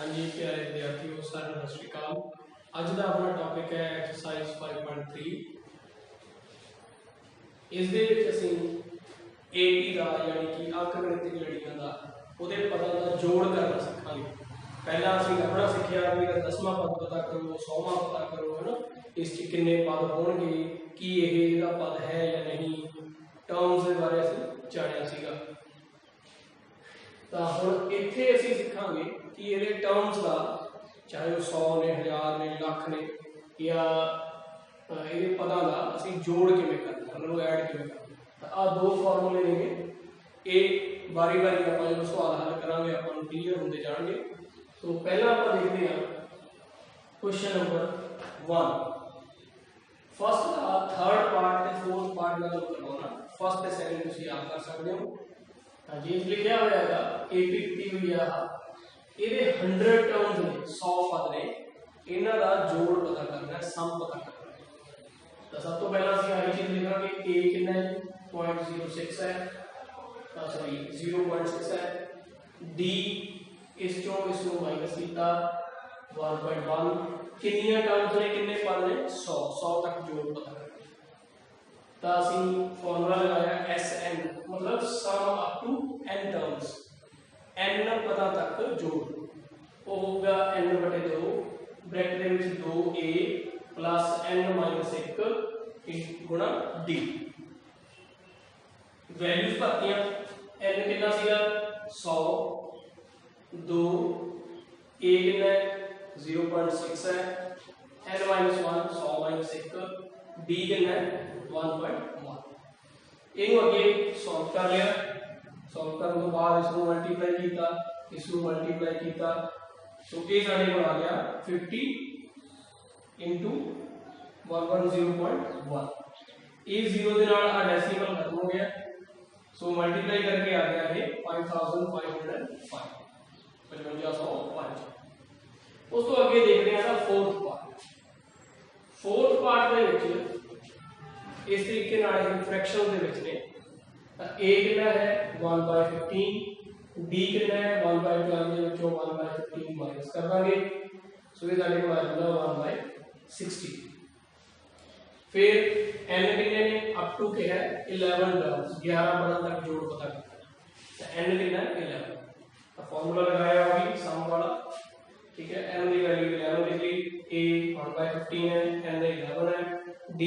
हाँ जी प्यारे विद्यार्थियों सारे सत श्री अकाल। अज का अपना टॉपिक है एक्सरसाइज 5.3। इस दे विच असीं एटी का यानी कि अंकगणितिक लड़ियां का उहदे पदां का जोड़ करना सीखांगे। पहला असीं अपना सीखिया भी 10वां पद पता करो, 100वां पता करो, है ना। इस किन्ने पद होणगे, कि इहदा पद है या नहीं, टर्म्स के बारे असीं जाणिया सीगा। तो हुण इत्थे असीं सीखांगे कि ये टर्म्स का चाहे वो 100 ने, 1000 ने, लाख ने, या ये पदां का असीं जोड़ किवें करना, उन्होंने ऐड किवें करना। तो आ दो फॉर्मूले ने, ये बारी बारी आपां जो सवाल हल करांगे आपां नूं क्लीयर होंदे जाणगे। तो पहला आपां देखदे हां क्वेश्चन नंबर 1। फर्स्ट का थर्ड पार्ट ते फोर्थ पार्ट नाल करवाना, फर्स्ट ते सैकंड तुसीं आप कर सकदे हो। जी लिखा हुआ है एपी दी हुई है, ये 100 टर्म्स ने, 100 पद ने, इन्हां दा जोड़ पता करना है, सम पता करना है। तो सब तो पहला असं आही चीज लिखांगे ए कितना है 0.06 है, सॉरी 0.6 है, डी इस चों इसको माइनस किया 1.1, कितनी टर्म्स ने, कितने पद ने 100 तक जोड़ पता करना। तो असीं फॉर्मूला लगाया SN, मतलब sum up to n terms, n पदा तक जोड़, वो होगा n/2 ब्रैकेट दे विच 2a प्लस n-1 गुणा d। वैल्यूज भरतियां, n कितना सीगा 100, 2 a कितना 0.6 है, n-1 100 - 1 d कितना 1.1। इनू अगे सॉल्व कर लिया, सॉल्व करने तो बाद इसको मल्टीप्लाई किया, इसको मल्टीप्लाई किया, तो ये साढ़े को आ गया 50 * 110.1। ये 0 के नाल आ डेसिमल खत्म हो गया, सो मल्टीप्लाई करके आ गया ये 5505, 5505। उस तो अगे देखते हैं फोर्थ पार्ट। फोर्थ पार्ट दे विच इस तरीके फ्रैक्शन के विच ने, ए कितना है 1/15, डी कितना है 1/12 विचों 1/15 माइनस कर देंगे, सो ये साडे को आ जाएगा 1/60। फिर n कितने ने अप टू के है 11 टर्म्स, 11 पदों तक जोड़ पता करना। तो n कितना है 11। तो फार्मूला लगाया होगी सम वाला, ठीक है। n की वैल्यू 11 लिख ली, a 1/15 है, n 11 है, d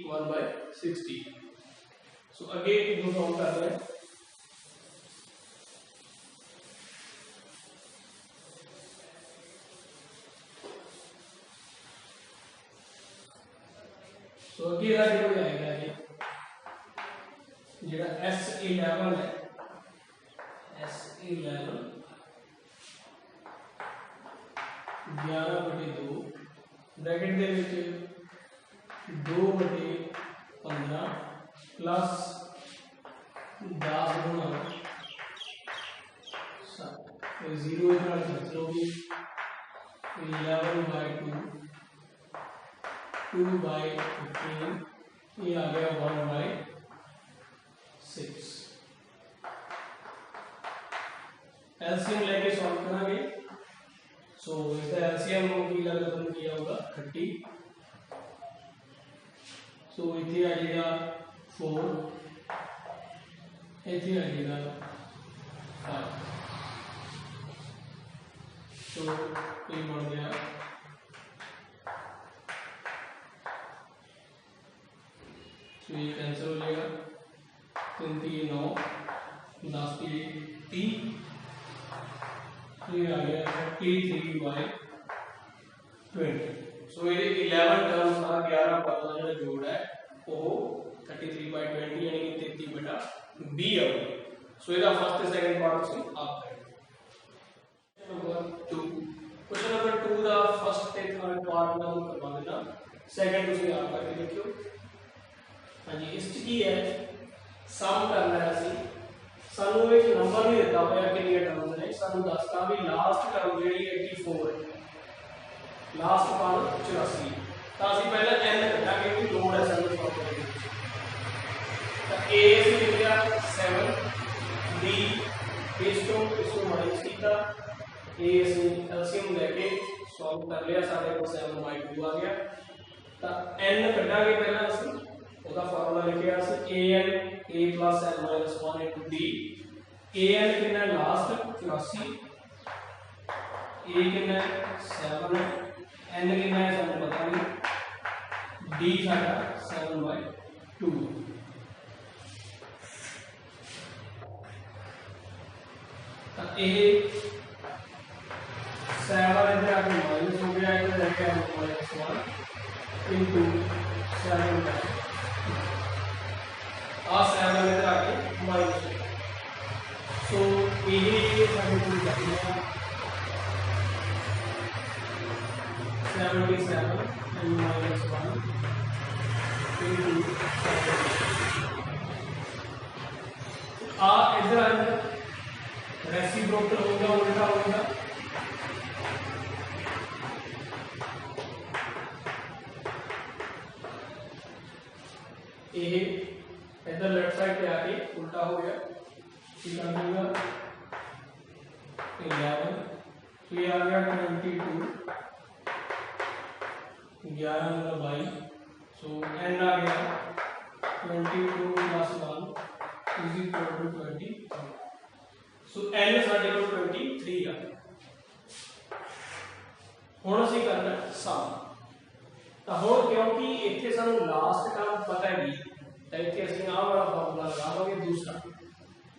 1/60। सो अगे इनको सॉल्व कर रहे हैं। सो अगे साडे कोल आएगा ये जेड़ा S11 है, S11 11/2 ब्रैकेट दे विच 2/15 प्लस 10 गुणा 0 होगी 11/2 2/15, ये आ गया 1/6। एलसीएम लेके सॉल्व करेंगे। सो इसका एलसीएम की लगभग किया होगा 30, सो इतने आ जाएगा 4, इतने आ जाएगा 5, तो ये बन गया 3 ये कैंसिल हो जाएगा, 3 3 9, 10 30, ये आ गया 33/20। सो ये 11 टर्म्स का 11 पदों का जोड़ है वो 33/20 यानी कि 33/20 आएगा। सो इसका फर्स्ट सेकंड पार्ट से आप करेंगे। नंबर 2 क्वेश्चन नंबर 2 का फर्स्ट ते थर्ड पार्ट में हम करवा देना, सेकंड तुसी आप करके देखियो। हाँ जी, इस की है सम करना है, असी सानू एक नंबर नहीं दिता होया कितनी टर्म्स ने, सानू दसता भी लास्ट टर्म जेडी 84 है, लास्ट पद 84। तो असी पहले n कटांगे कि लोड है सानू सॉल्व करने की। तो a से लिखा 7, d इसको माइनस किया ये असीं एलसीएम लैके सॉल्व कर लिया, साढ़े को 7/2 आ गया। तो n कढ़ांगे पहला असीं ਉਹਦਾ ਫਾਰਮੂਲਾ ਲਿਖਿਆ ਸੀ an a plus n minus 1 into d। an कितना लास्ट 84, a कितना 7 है, n कितना है सानू पता नहीं, d साडा 7/2। तो ये 7 इधर आके माइनस हो गया, इधर रह गया -1 into 7/2। आ 7 इधर आके माइनस, सो ये साडे कोल बचेगा 77 and -1 into 7। आ इधर आएगा रेसिप्रोकल होगा, उल्टा होगा, ये इधर लेफ्ट साइड पे आके उल्टा हो गया, ठीक आ जाएगा 11, तो ये आ गया 22, 11 मतलब 22, सो n आ गया 22 plus 1 is equal to 23, so n साडे को 23 आ। हुण असीं करना सम, तो हुण क्योंकि इत्थे सानू लास्ट टर्म पता है तो इत्थे असीं आ वाला फार्मूला लगावांगे,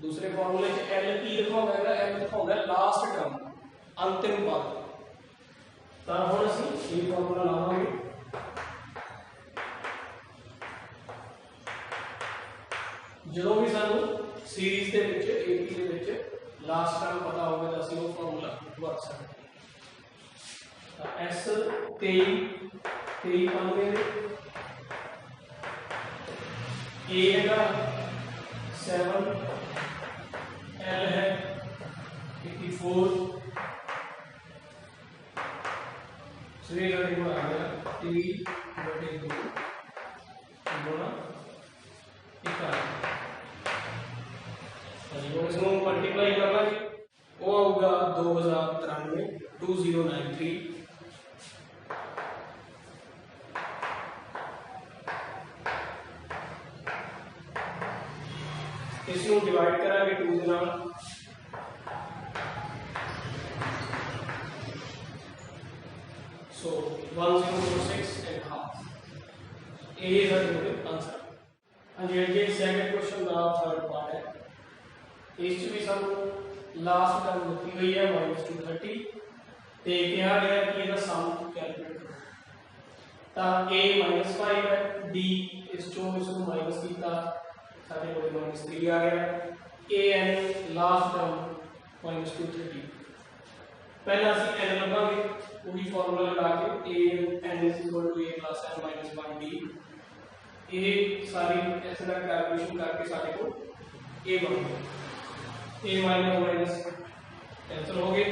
दूसरे फार्मूले च l की लिखाऊंगा, l लिखाऊंगा लास्ट टर्म, अंतिम पद। तो हुण असीं ये फार्मूला लावांगे, जो भी सानू सीरीज दे विच एपी दे विच लास्ट टर्म पता होगा तो असीं वो फार्मूला वरत सकते हैं। S 23 पाएंगे, A है 7, L है 84, सो ये आ गया 3/2 गुणा 21। इसको मल्टीप्लाई करना जी, वो आऊगा 2093, 2093। इसको डिवाइड करांगे 2 के नाल, सो 1046 and half, ये है आंसर। हाँ जी, ये सेकंड क्वेश्चन का थर्ड पार्ट है, इस भी सानू लास्ट टर्म दी हुई है -230, ते कहा गया कि ਇਹਦਾ सम कैलकुलेट करो। तो a -5 है, d इस चों इसको माइनस किया, साडे कोल -3 आ गया, an लास्ट टर्म -230। पहला ਅਸੀਂ n लभांगे, वही फार्मूला लगा के an n = a plus n minus 1d, ये सारी ऐसे ना कैलकुलेशन करके साडे को a बन गया, a माइनस कैंसिल हो गए,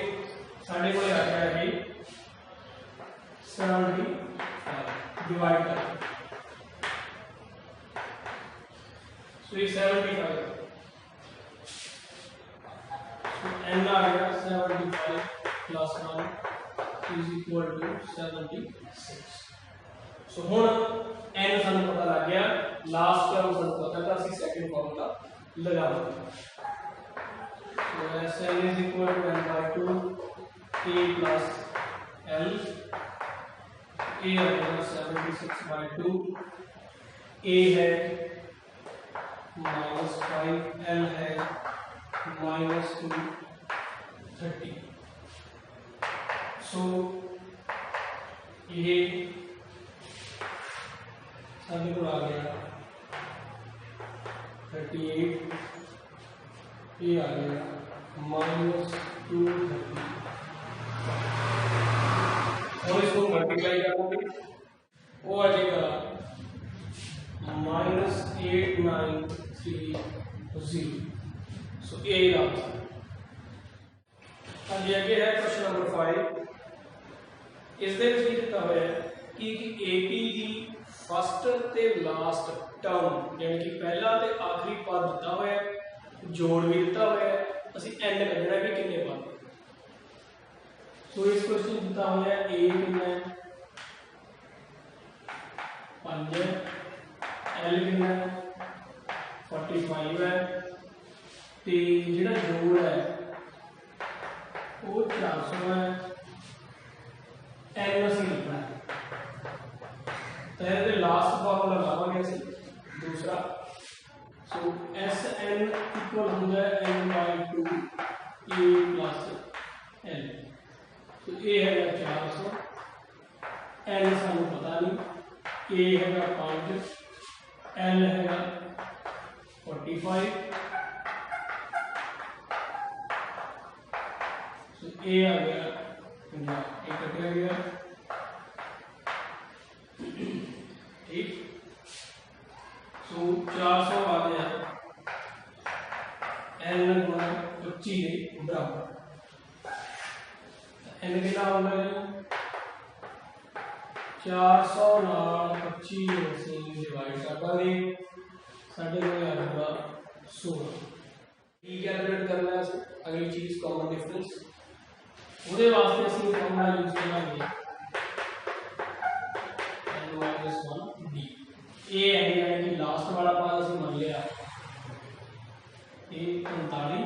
साढ़े को आ गया है 75 डिवाइड कर, सो ये 75, सो n आ गया 75 plus 1 is equal to 76। सो हुण n सानू पता लग गया, लास्ट टर्म सानू पता था, ਅਸੀਂ सेकंड फार्मूला लगावांगे। So Sn is equal to n/2 a plus l, a है 76/2, a है -5, l है -230। सो ये साढ़े को आ गया 38, ये आ गया -230, और इसको मल्टीप्लाई करोगे वो आ जाएगा -8930। सो ये आंसर। हाँ जी, आगे है क्वेश्चन नंबर 5। इस दे विच दिता होया है कि एपी दी फर्स्ट ते लास्ट टर्म यानी कि पहला ते आखिरी पद दिता होया है, जोड़ भी दिता होया है, ਅਸੀਂ n ਕੱਢਣਾ कि किन्ने पद। तो इस क्वेश्चन दिता हुआ है ए कितना है 5 है, एल कितना है 45 है, तो जिहड़ा जोड़ है वो 400 है, एल असीं लिखना है। तो ये लास्ट फॉर्मूला लगावांगे असीं दूसरा। सो एस एन इक्वल होता है n/2 ए प्लस एल। तो ए है 400, एल सानू पता नहीं, ए है 5, एल है 45, तो ए आ गया 50, ए कटिया गया ठीक। सो 400 आ गया एल गुणा 25 के बराबर, एन कितना होगा 400 नाल 25 असीं डिवाइड कर देंगे, साडे कोल आ जाएगा 16। डी कैलकुलेट करना है अगली चीज कॉमन डिफरेंस, ਉਹਦੇ ਵਾਸਤੇ ਅਸੀਂ ਫਾਰਮੂਲਾ ਯੂਜ਼ ਕਰਾਂਗੇ n-1d। ਇਹ है यानी कि लास्ट वाला पार्ट ਅਸੀਂ ਮੰਨ ਲਿਆ ਇਹ 45,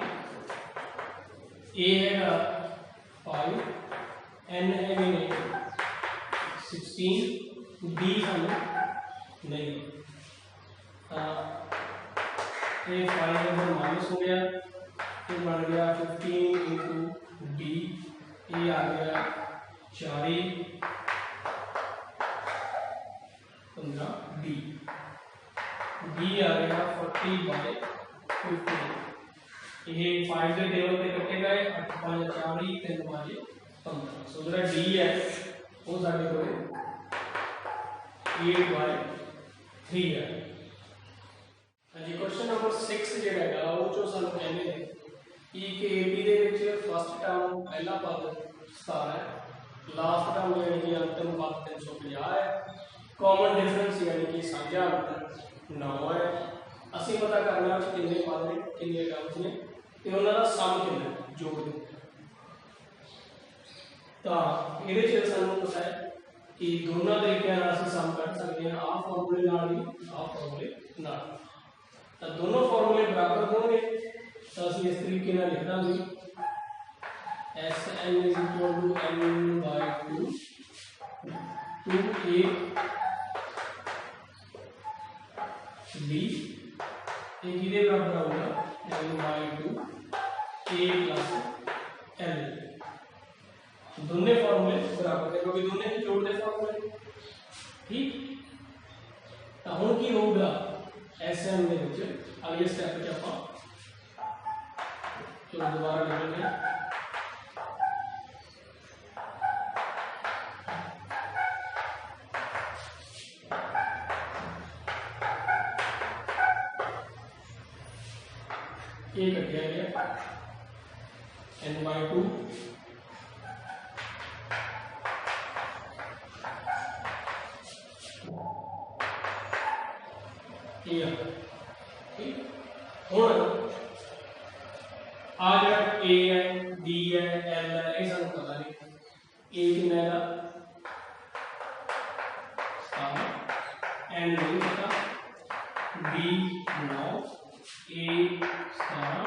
ए हैगा 5, n हैगे ने 16, d सानू नहीं, ये 5 नंबर माइनस हो गया, फिर बन गया 15 इंटू डी, ये आ गया 40 15 डी, डी आ गया 40/15। ये 5 के टेबल पे कटे गए 8 5 40 3 5 15। सो जो डी है वो साडे कोल 8/3 है। हाँ जी, क्वेश्चन नंबर 6 जेड़ा है वो जो सानू कहने ने कि AP they which first term पहला पद 17 है, लास्ट टर्म यानी कि अंतिम पद 350 है, कॉमन डिफरेंस यानी कि साझा अंतर 9 है। असीं पता करना है कितने पद ने कितने टर्म्स ने ते उन्हां दा सम कितना जोड़ दो। तो इहदे च सानू पता है कि दोनों तरीकों नाल असीं सम कढ सकते हैं, आ फॉर्मूले नाल भी आ फॉर्मूले नाल। तो दोनों फॉर्मूले बराबर होंगे तो असीं इस तरीके नाल लिख देंगे Sn = n/2 2a d, ये किधे बराबर होगा n/2 a प्लस l। दोनों फॉर्मूले बराबर है क्योंकि दोनों ही जोड़ दे फॉर्मूले ठीक। तो हुण की होगा Sn दे विच अगले स्टेप च आपां चलो दोबारा लिख लेंगे ये कटिया गया n/2 ठीक। हुण आ जरा ए है डी है एल है ये सानू पता नहीं, ए कितना है एन नहीं पता, डी 9, ए 17,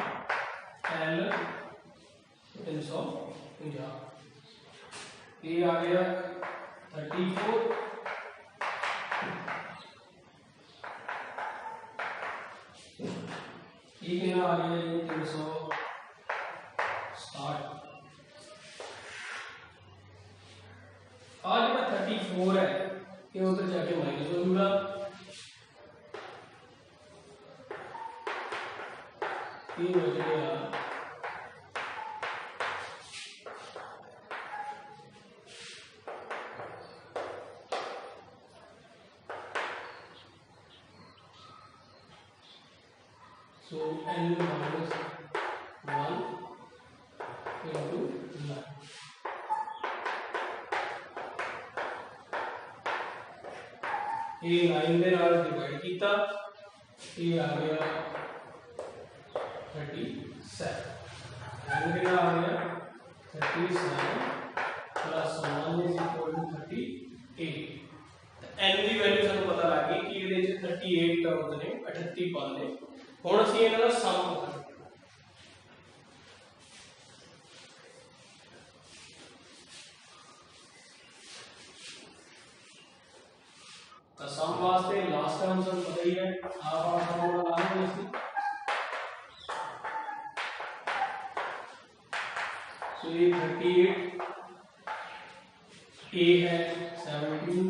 एल 350, ये आ गया 34, ये कितना आ गया 360। आज जो 34 है ये उधर जाके माइनस हो जाएगा, ये बच गया 9 दे नाल डिवाइड किया, ये आ गया 37, n कितना आ गया 37 plus 1 is equal to 38। n की वैल्यू सानू पता लग गई कि ਇਹਦੇ ਚ 38 टर्म्स ने 38 पद ने। हुण ਅਸੀਂ ਇਹਨਾਂ ਦਾ ਸਮ करना तो सम वास्ते लास्ट टर्म सानू पता ही है आप फॉर्मूला लगाएंगे इसकी। तो ये 38 a है 17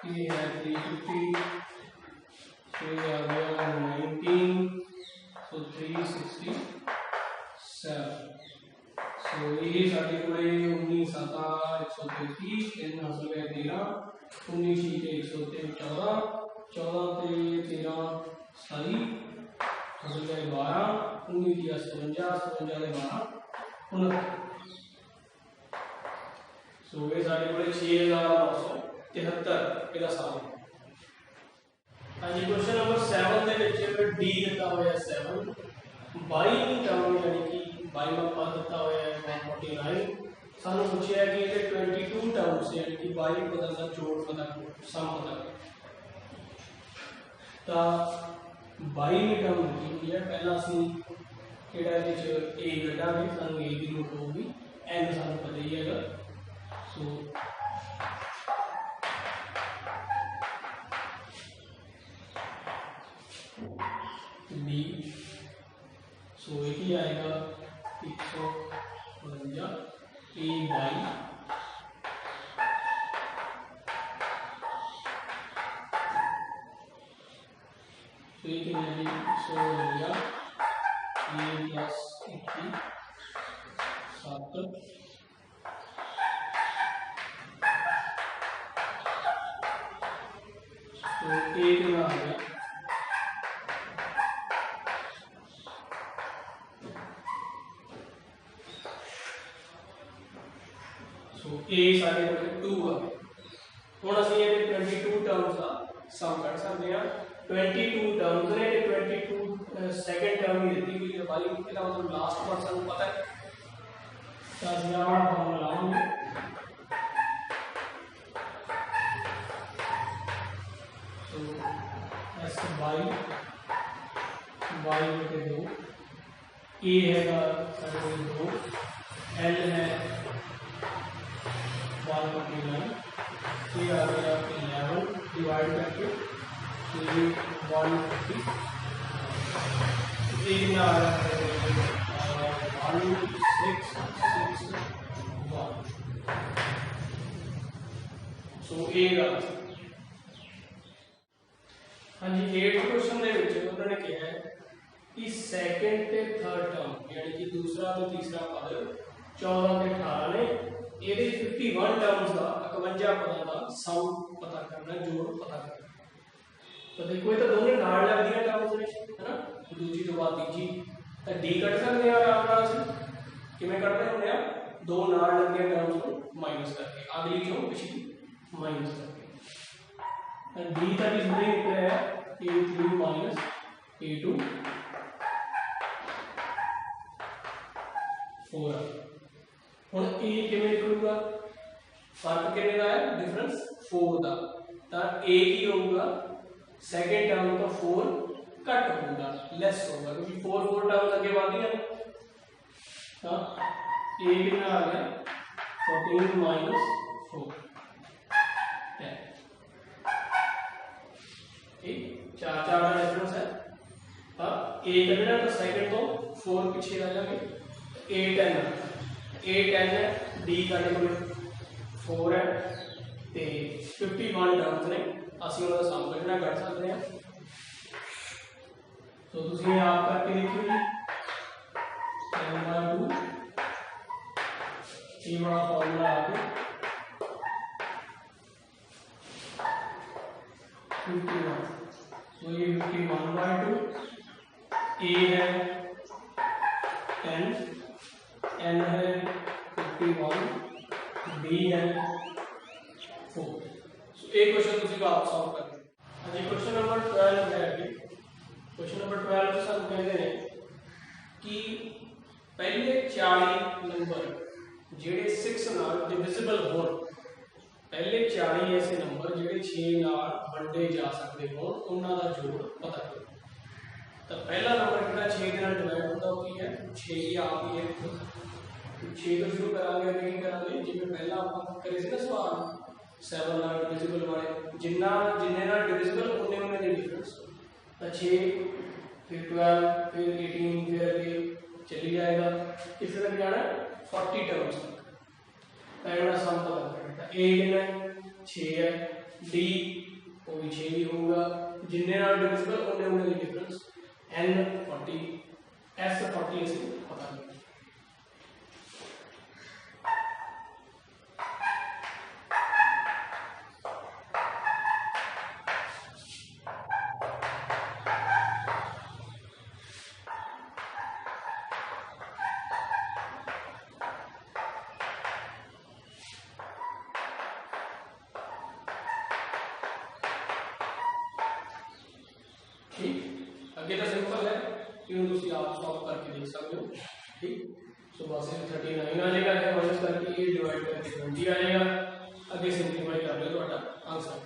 ये है 350 तो ये आ गया 19 तो 367 सो ये साढ़े को 19 7 133 3 हासिल है 13 19 शीट 113 14 14 ते 13 27 हासिल है 12 19 दिया 57 57 दे 12 सो ये साढ़े को 6973 ਇਹਦਾ ਸਮ। ਹਾਂਜੀ क्वेश्चन नंबर 7 ਦੇ ਵਿੱਚ डी ਦਿੱਤਾ ਹੋਇਆ 7 22 ਟਰਮ ਯਾਨੀ ਕਿ 22 ਦਾ ਪਦ ਦਿੱਤਾ ਹੋਇਆ ਹੈ 149 ਸਾਨੂੰ ਪੁੱਛਿਆ ਕਿ ਇਹਦੇ 22 ਟਰਮਸ ਯਾਨੀ ਕਿ 22 ਪਦਾਂ ਦਾ ਜੋੜ ਪਤਾ ਕਰੋ ਸਮ ਪਤਾ ਕਰੋ। ਤਾਂ 22ਵੀਂ ਟਰਮ ਦਿੱਤੀ ਹੋਈ ਹੈ ਪਹਿਲਾਂ ਅਸੀਂ ਕਿਹੜਾ ਇਹਦੇ ਚ a ਕੱਢਾਂਗੇ ਸਾਨੂੰ a ਦੀ ਲੋੜ ਹੋਊਗੀ n ਸਾਨੂੰ ਪਤਾ ਹੀ ਹੈਗਾ। सो डी सो ये आएगा 152 a बाई तो ये कितने 100 हो गया a प्लस 7 तो एक आ गया सो ए सारे 2 आ गए। हुण असं ये 22 टर्म्स का सम कर सकते हैं। 22 टर्म्स ने 22 सेकंड टर्म ही दी हुई है भाई इसका मतलब लास्ट पर सानू पता है तो असं फॉर्मूला लाएंगे एस बाई वाई बटे 2 ए है 2 एल है 1 बटे 9 ये आ गया 11 डिवाइड करके ये 150 ये कितना आ रहा है 1661 सो ए का हाँ जी 8th क्वेश्चन ਦੇ ਵਿੱਚ ਉਹਨਾਂ ਨੇ ਕਿਹਾ ਹੈ कि सेकंड ते थर्ड टर्म यानी कि दूसरा तो तीसरा पद 14 ते 18 ने ਇਹਦੇ 51 टर्म्स ਦਾ 51 ਪਦਾਂ ਦਾ ਸਮ ਪਤਾ ਕਰਨਾ ਜੋੜ ਪਤਾ ਕਰਨਾ। ਤਾਂ ਦੇਖੋ ਇਹ ਤਾਂ ਦੋਨੇ ਨਾਲ ਲੱਗਦੀਆਂ ਟਰਮਸ ਨੇ ਹੈ ਨਾ ਦੂਜੀ ਤੋਂ ਬਾਅਦ ਤੀਜੀ ਤਾਂ डी ਕੱਢ ਸਕਦੇ ਆ ਆਰਾਮ ਨਾਲ ਅਸੀਂ ਕਿਵੇਂ ਕੱਢਦੇ ਹੁੰਦੇ ਆ ਦੋ ਨਾਲ ਲੱਗਦੀਆਂ ਟਰਮਸ ਨੂੰ ਮਾਈਨਸ ਕਰਕੇ ਅਗਲੀ ਚੋਂ ਪਿਛਲੀ ਮਾਈਨਸ ਕਰਕੇ and d that is very clear a3 minus a2 4 ਹੁਣ a ਕਿਵੇਂ ਨਿਕਲੂਗਾ ਫਰਕ ਕਿੰਨੇ ਦਾ ਹੈ ਡਿਫਰੈਂਸ 4 ਦਾ ਤਾਂ a ਕੀ ਹੋਊਗਾ सेकंड टर्म तो 4 कट होगा लेस होगा क्योंकि 4 टर्म आगे बढ़ी है तो a कितना आ गया 14 माइनस 4 ठीक चार का डिफरेंस है। अब a करना तो सेकंड तो 4 पीछे रह जाएंगे a10 है d का डिफरेंस 4 है ते 51 टर्म्स ने ਅਸੀਂ ਉਹਦਾ ਸਮ ਕੱਢਣਾ ਕੱਢ ਸਕਦੇ ਹਾਂ। तो ਤੁਸੀਂ ਆਪ ਕਰਕੇ ਦੇਖਿਓ ਜੀ 10/2 ਇਹ ਵਾਲਾ ਫਾਰਮੂਲਾ ਆ ਗਿਆ 51 तो ये 51/2 a है 10 n है 51 b है 4 एक क्वेश्चन दूसरी का आप सॉल्व करें। हाँ जी क्वेश्चन नंबर 12 है अभी क्वेश्चन नंबर 12 में सब कहते हैं कि पहले 40 नंबर ਜਿਹੜੇ 6 ਨਾਲ ਡਿਵਿਜ਼ੀਬਲ ਹੋਣ, पहले 40 ऐसे नंबर ਜਿਹੜੇ 6 ਨਾਲ ਵੰਡੇ ਜਾ ਸਕਦੇ ਹੋਣ ਉਹਨਾਂ ਦਾ ਜੋੜ ਪਤਾ ਕਰੋ। ਤਾਂ ਪਹਿਲਾ ਨੰਬਰ ਜਿਹੜਾ 6 ਦੇ ਨਾਲ ਡਿਵਾਈਡ ਹੁੰਦਾ ਉਹ ਕੀ ਹੈ? 6 ਆਪ ਹੀ ਹੈ। 6 ਤੋਂ ਸ਼ੁਰੂ ਕਰਾਂਗੇ, ਅੱਗੇ ਕੀ ਕਰਾਂਗੇ? ਜਿਵੇਂ ਪਹਿਲਾਂ ਆਪਾਂ ਕਰੇ ਸੀ ਨਾ ਸਵਾਲ 7 ਨਾਲ ਡਿਵਿਜ਼ੀਬਲ ਵਾਲੇ, ਜਿੰਨੇ ਨਾਲ ਡਿਵਿਜ਼ੀਬਲ ਉਹਨੇ ਦੇ ਡਿਫਰੈਂਸ। ਤਾਂ 6 फिर 12 फिर 18 फिर आगे चली जाएगा, किस तक जाना है? 40 टर्म्स तक। पहला सम पता करना, ए कितना है? 6 है, डी वो भी 6 ही होगा, जिन्ने नाल डिविजिबल उन्ने दी डिफरेंस, एन 40 एस 40 इसे पता करना। ठीक, अगे तो सिंपल है, क्यों तुम आप सॉल्व करके देख सकते हो। ठीक, सो बस 39 आ जाएगा, माइनस करके ये डिवाइड करके 20 आ जाएगा। अगे सिंपलीफाई कर लो ਤੁਹਾਡਾ आंसर।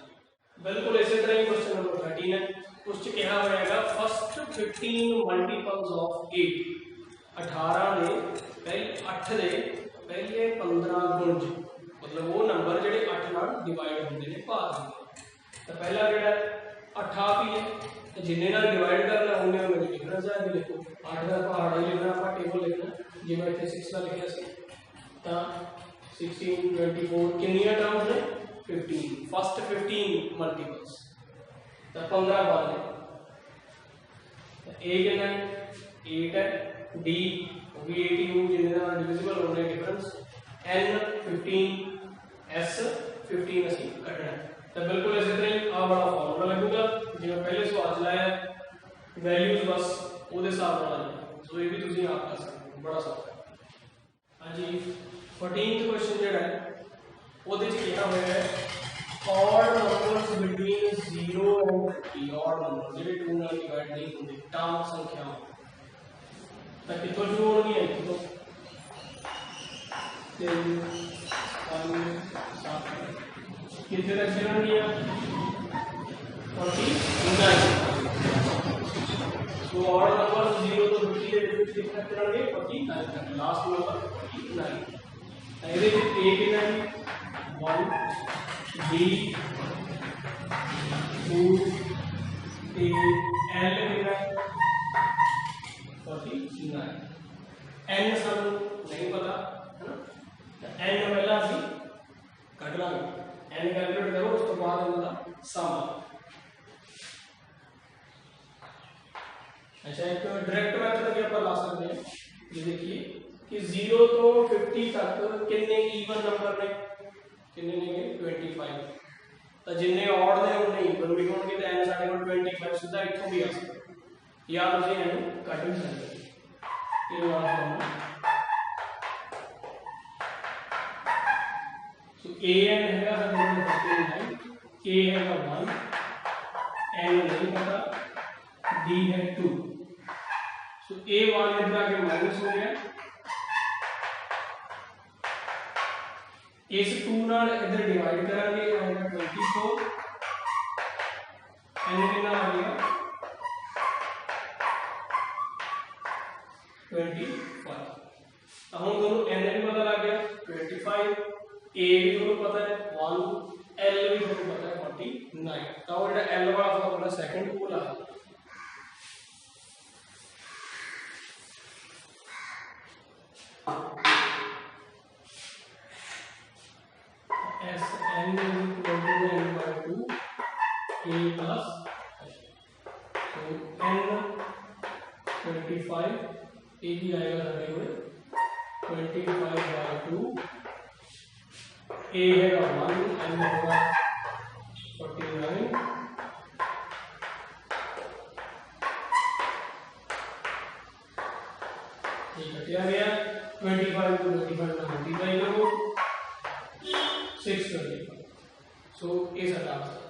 बिल्कुल इसी तरह ही क्वेश्चन नंबर 13 है, उससे क्या होएगा? फर्स्ट 15 मल्टीपल्स ऑफ 8, 18 दे पहले 8 दे पहले 15 गुण, मतलब वो नंबर ਜਿਹੜੇ 8 ਨਾਲ डिवाइड ਹੁੰਦੇ ਨੇ ਭਾਗ ਹੁੰਦੇ। ਤਾਂ ਪਹਿਲਾ ਜਿਹੜਾ 8 आप ही है, जिन्हें नाल डिवाइड करना उन्हें उन्हें डिफरेंस है। अभी देखो 8 का पहाड़ ही लिखना, आप टेबल लिखना, जिवें इत्थे 6 का लिखिया सी तां 16 24 कितनी टर्म्स ने? 15। फर्स्ट 15 मल्टीपल्स तां 15 बाद है। ए कितना है? 8 है, डी वो भी 8 ही हो, जिन्हें नाल डिविजिबल होने डिफरेंस, एन 15, एस 15 ਅਸੀਂ ਕੱਢਣਾ। तो बिल्कुल इसी तरह आ वाला फॉर्मूला लगेगा जिवें पहले सवाल चलाया, वैल्यूज बस ਉਹਦੇ ਹਿਸਾਬ ਨਾਲ ਆ। सो ये भी तुम आप कर सकते हो, बड़ा सौखा है। हाँ जी, 14th क्वेश्चन ਜਿਹੜਾ ਹੈ ਉਹਦੇ ਚ ਕਿਹਾ ਹੋਇਆ ਹੈ ऑड नंबर्स बिटवीन 0 और 50, ऑड नंबर ਜਿਹੜੇ 2 ਨਾਲ ਡਿਵਾਈਡ ਨਹੀਂ ਹੁੰਦੇ, ਟਰਮ ਸੰਖਿਆਵਾਂ। ਤਾਂ ਕਿੱਥੋਂ ਸ਼ੁਰੂ ਹੋਣਗੀਆਂ? ਕਿੱਥੋਂ? 3 5 7 कितने तक चलेंगे? 49। तो ऑड नंबर 0 तो 50 के बीच कितना चलेंगे? 49 तक। Last number 49। ਇਹਦੇ ਵਿੱਚ a ਕਿੰਨਾ ਹੈ? 1 b 2 ਤੇ l कितना है? 49। n ਸਾਨੂੰ नहीं पता है ना, तो n पहला ਅਸੀਂ ਕੱਢ ਲਾਂਗੇ। एन कैलकुलेट करो, उसके बाद इनका सम। अच्छा, एक डायरेक्ट मेथड भी अपन ला सकते हैं। ये देखिए कि 0 तो 50 तक कितने इवन नंबर ने? कितने ने? 25। तो जिन्ने ऑड ने उन्ने इवन भी होंगे, तो एन साडे कोल 25 सीधा इत्थों भी आ सकदा, या तुसीं एन कट भी सकदे। ये वाला फॉर्मूला ए एन है 49, के है 1, एन नहीं पता, डी है 2। सो ए 1 इधर आके माइनस हो गया, इस 2 नाल इधर डिवाइड करांगे, आएगा 24, एन कितना आ गया? 25। अब हम दोनों एन भी पता लग गया 25, ए भी दोनों पता है 1, एल भी दोनों पता है 49। तो वो जेड़ा एल वाला फॉर्मूला सेकंड को ला S N equal to n by 2 a plus, so n 25, a भी आएगा हमारे में 25 by 2, ए है 1, एन होगा 49, ये कटिया गया। 25 को 25 में मल्टीप्लाई करो, 625। सो ये सर आंसर।